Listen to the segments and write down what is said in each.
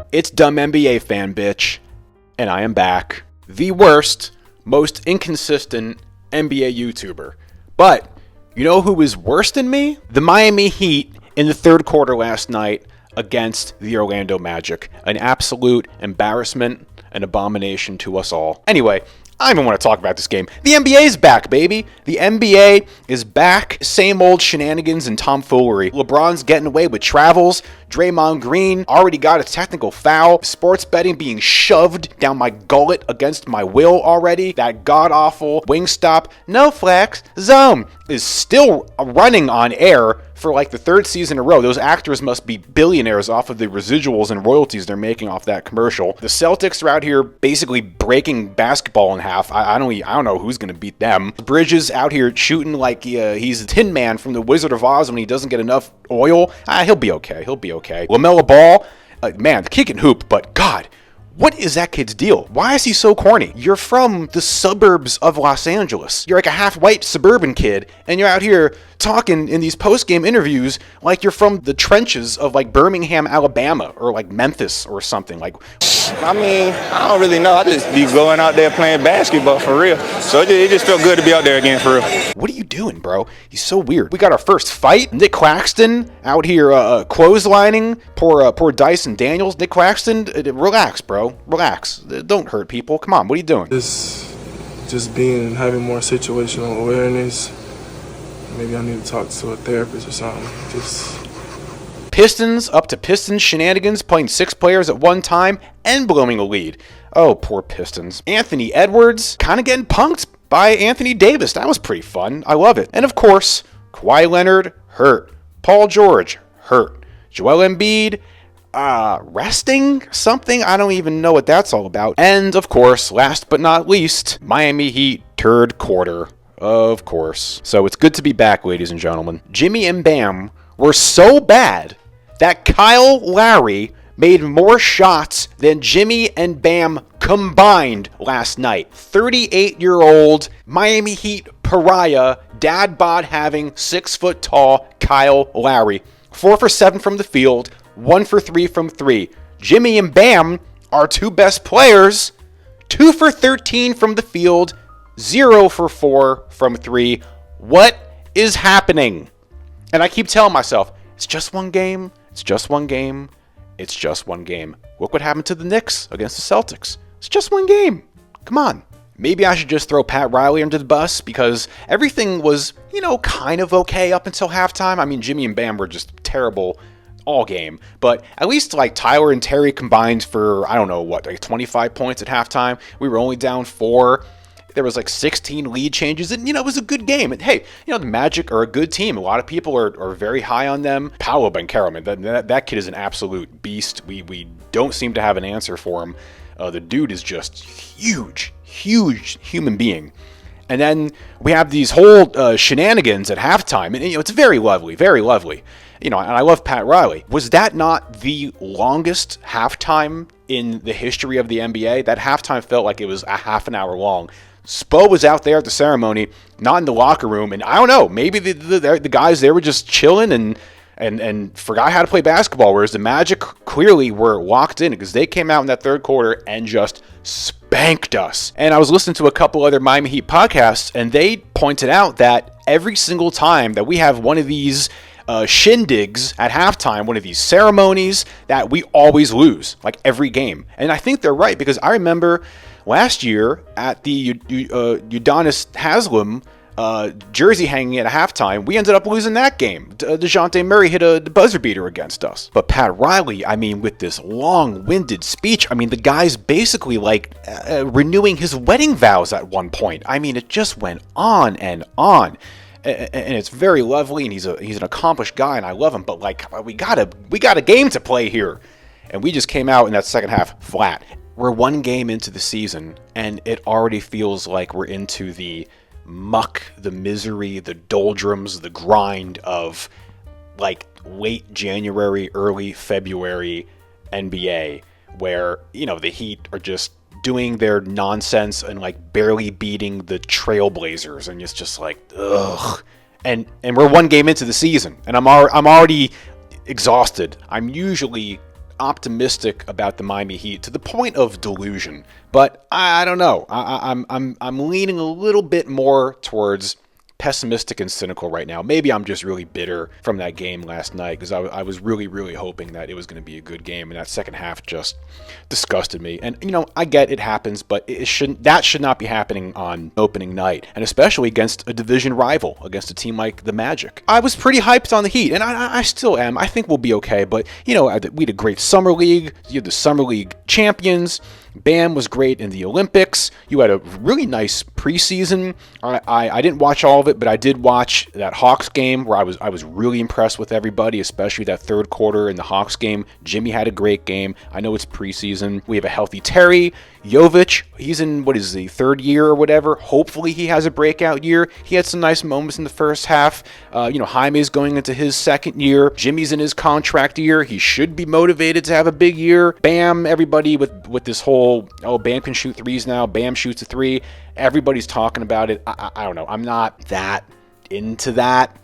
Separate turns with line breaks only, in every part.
It's dumb NBA fan bitch, and I am back. The worst, most inconsistent NBA YouTuber. But you know who is worse than me? The Miami Heat in the third quarter last night against the Orlando Magic. An absolute embarrassment, an abomination to us all. Anyway, I don't even want to talk about this game. The NBA is back, baby. The NBA is back. Same old shenanigans and tomfoolery. LeBron's getting away with travels. Draymond Green already got a technical foul. Sports betting being shoved down my gullet against my will already. That god-awful Wingstop, no flex, zone is still running on air for like the third season in a row. Those actors must be billionaires off of the residuals and royalties they're making off that commercial. The Celtics are out here basically breaking basketball in half. I don't know who's going to beat them. Bridges out here shooting like he's the Tin Man from the Wizard of Oz when he doesn't get enough oil. He'll be okay. LaMelo Ball, man, the kid can hoop, but God, what is that kid's deal? Why is he so corny? You're from the suburbs of Los Angeles. You're like a half-white suburban kid, and you're out here talking in these post-game interviews like you're from the trenches of like Birmingham, Alabama, or like Memphis or something. Like,
I mean, I don't really know. I just be going out there playing basketball for real. So it just felt good to be out there again for real.
What are you doing, bro? He's so weird. We got our first fight. Nick Claxton out here clotheslining poor Dyson Daniels. Nick Claxton, relax, bro. Relax. Don't hurt people. Come on, what are you doing?
Just having more situational awareness. Maybe I need to talk to a therapist or something.
Pistons up to Pistons shenanigans, playing 6 players at one time and blowing a lead. Oh, poor Pistons. Anthony Edwards kind of getting punked by Anthony Davis. That was pretty fun. I love it. And of course, Kawhi Leonard hurt. Paul George hurt. Joel Embiid resting something? I don't even know what that's all about. And of course, last but not least, Miami Heat third quarter. Of course. So it's good to be back, ladies and gentlemen. Jimmy and Bam were so bad that Kyle Lowry made more shots than Jimmy and Bam combined last night. 38-year-old Miami Heat pariah, dad bod having 6-foot-tall Kyle Lowry. 4 for 7 from the field, 1 for 3 from 3. Jimmy and Bam, our 2 best players, 2 for 13 from the field, 0 for 4 from 3. What is happening? And I keep telling myself, it's just one game. It's just one game. It's just one game. Look what happened to the Knicks against the Celtics. It's just one game. Come on. Maybe I should just throw Pat Riley under the bus because everything was, kind of okay up until halftime. I mean, Jimmy and Bam were just terrible all game. But at least like Tyler and Terry combined for, 25 points at halftime. We were only down 4. There was like 16 lead changes, and it was a good game. And hey, the Magic are a good team. A lot of people are very high on them. Paolo Banchero, that kid is an absolute beast. We don't seem to have an answer for him. The dude is just huge human being. And then we have these whole shenanigans at halftime, and it's very lovely, very lovely. And I love Pat Riley. Was that not the longest halftime in the history of the NBA? That halftime felt like it was a half an hour long. Spo was out there at the ceremony, not in the locker room, and I don't know, maybe the guys there were just chilling and forgot how to play basketball, whereas the Magic clearly were locked in because they came out in that third quarter and just spanked us. And I was listening to a couple other Miami Heat podcasts, and they pointed out that every single time that we have one of these shindigs at halftime, one of these ceremonies, that we always lose, like every game. And I think they're right, because I remember last year at the Udonis Haslem jersey hanging at a halftime, we ended up losing that game. DeJounte Murray hit a buzzer beater against us. But Pat Riley, with this long-winded speech, the guy's basically like renewing his wedding vows at one point. It just went on and on. And it's very lovely, and he's an accomplished guy, and I love him. But we got a game to play here, and we just came out in that second half flat. We're one game into the season, and it already feels like we're into the muck, the misery, the doldrums, the grind of like late January, early February NBA, where the Heat are just doing their nonsense and like barely beating the Trailblazers, and it's just like ugh. And we're one game into the season, and I'm already exhausted. I'm usually optimistic about the Miami Heat to the point of delusion, but I don't know. I'm leaning a little bit more towards pessimistic and cynical right now. Maybe I'm just really bitter from that game last night because I was really hoping that it was going to be a good game, and that second half just disgusted me. And I get it happens, but that should not be happening on opening night, and especially against a division rival, against a team like the Magic. I was pretty hyped on the Heat, and I still am. I think we'll be okay, but we had a great summer league. You had the summer league champions. Bam was great in the Olympics. You had a really nice preseason. I didn't watch all of it, but I did watch that Hawks game where I was really impressed with everybody, especially that third quarter in the Hawks game. Jimmy had a great game. I know it's preseason. We have a healthy Terry. Jovic, he's in, the third year or whatever. Hopefully he has a breakout year. He had some nice moments in the first half. Jaime's going into his second year. Jimmy's in his contract year. He should be motivated to have a big year. Bam, everybody with this whole, Bam can shoot threes now. Bam shoots a three. Everybody's talking about it. I don't know. I'm not that into that.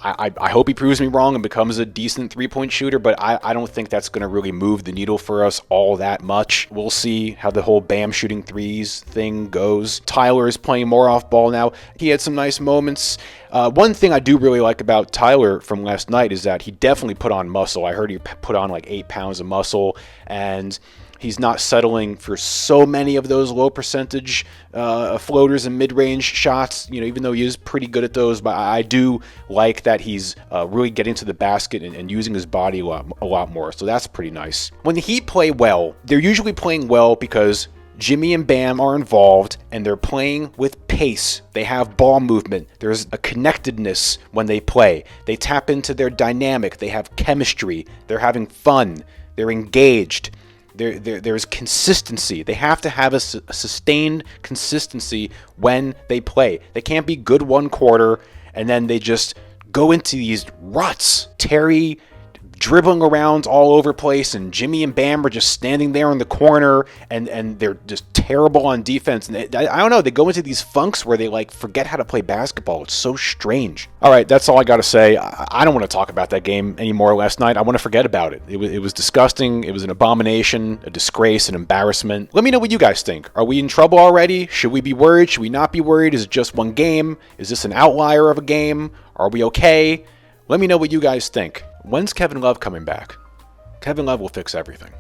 I hope he proves me wrong and becomes a decent three-point shooter, but I don't think that's going to really move the needle for us all that much. We'll see how the whole Bam shooting threes thing goes. Tyler is playing more off ball now. He had some nice moments. One thing I do really like about Tyler from last night is that he definitely put on muscle. I heard he put on like 8 pounds of muscle, and he's not settling for so many of those low percentage floaters and mid-range shots, even though he is pretty good at those. But I do like that he's really getting to the basket and using his body a lot more. So that's pretty nice. When the Heat play well, they're usually playing well because Jimmy and Bam are involved, and they're playing with pace. They have ball movement. There's a connectedness when they play. They tap into their dynamic. They have chemistry. They're having fun. They're engaged. There's consistency. They have to have a sustained consistency when they play. They can't be good one quarter and then they just go into these ruts. Terry dribbling around all over place, and Jimmy and Bam are just standing there in the corner, and they're just terrible on defense. And I don't know, they go into these funks where they forget how to play basketball. It's so strange. All right, that's all I got to say. I don't want to talk about that game anymore last night. I want to forget about it. It was disgusting. It was an abomination, a disgrace, an embarrassment. Let me know what you guys think. Are we in trouble already? Should we be worried? Should we not be worried? Is it just one game? Is this an outlier of a game? Are we okay? Let me know what you guys think. When's Kevin Love coming back? Kevin Love will fix everything.